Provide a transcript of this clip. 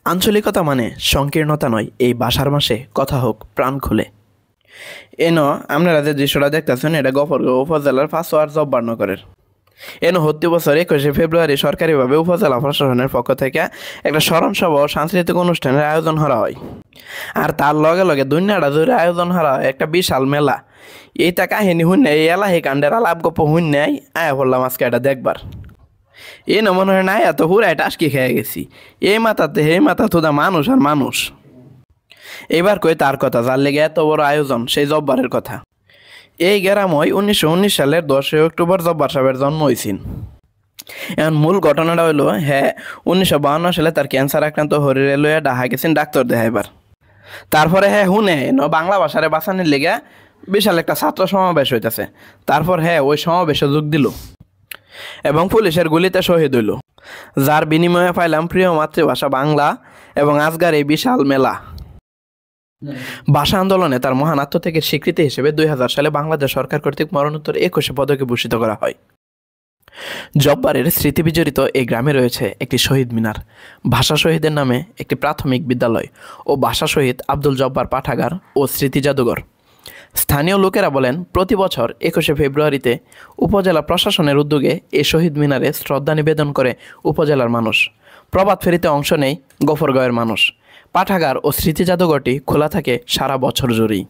আঞ্চলিকতা মানে সংকীর্ণতা নয়, এই ভাষার মাসে কথা হোক প্রাণ খুলে। আপনারা যে দৃশ্যটা দেখতেছেন এটা গফরগাঁও উপজেলার ফাঁসোয়ার জব্বারনগরের। প্রতি বছর 21শে ফেব্রুয়ারি সরকারিভাবে উপজেলা প্রশাসনের পক্ষ থেকে একটা স্মরণসভা ও সাংস্কৃতিক অনুষ্ঠানের আয়োজন করা হয়। আর তার লগে লগে দুনিয়াটা জুড়ে আয়োজন করা হয় একটা বিশাল মেলা। এইটা কাহিনী শুনে এই এলাহি কাণ্ডের আলাপ গপ্প শুনে আয়া পড়লাম আজকে এটা দেখবার। মনে হয় না এত হুড়ায় টাসকি খেয়ে গেছি। এই মাথাতে হে মাথা থুদা মানুষ আর মানুষ। এবার কই তার কথা, যার লেগে এত বড় আয়োজন, সেই জব্বারের কথা। এই গ্রামই 1919 সালের 10 অক্টোবর জব্বার সাহেবের জন্ম হয়েছিল। এখন মূল ঘটনাটা হইল 1952 সালে তার ক্যান্সার আক্রান্ত হরিরে লইয়া ডাহা গেছেন ডাক্তার দেখাইবার। তারপরে শুনে বাংলা ভাষারে বাঁচানোর লেগে বিশাল একটা ছাত্র সমাবেশ হইতেছে। তারপর ওই সমাবেশে যোগ দিল এবং পুলিশের গুলিতে শহীদ হইল, যার বিনিময়ে পাইলাম প্রিয় মাতৃভাষা বাংলা এবং আজকের এই বিশাল মেলা। ভাষা আন্দোলনে তার মহান আত্মত্যাগের স্বীকৃতি হিসেবে 2000 সালে বাংলাদেশ সরকার কর্তৃক মরণোত্তর 21 পদকে ভূষিত করা হয়। জব্বারের স্মৃতি বিজড়িত এই গ্রামে রয়েছে একটি শহীদ মিনার, ভাষা শহীদের নামে একটি প্রাথমিক বিদ্যালয় ও ভাষা শহীদ আব্দুল জব্বার পাঠাগার ও স্মৃতি জাদুঘর। স্থানীয় লোকেরা বলেন, প্রতি বছর 21শে ফেব্রুয়ারিতে উপজেলা প্রশাসনের উদ্যোগে এই শহীদ মিনারে শ্রদ্ধা নিবেদন করে উপজেলার মানুষ। প্রভাত ফেরিতে অংশ নেয় গফরগাঁওয়ের মানুষ। পাঠাগার ও স্মৃতি জাদুঘরটি খোলা থাকে সারা বছর জুড়েই।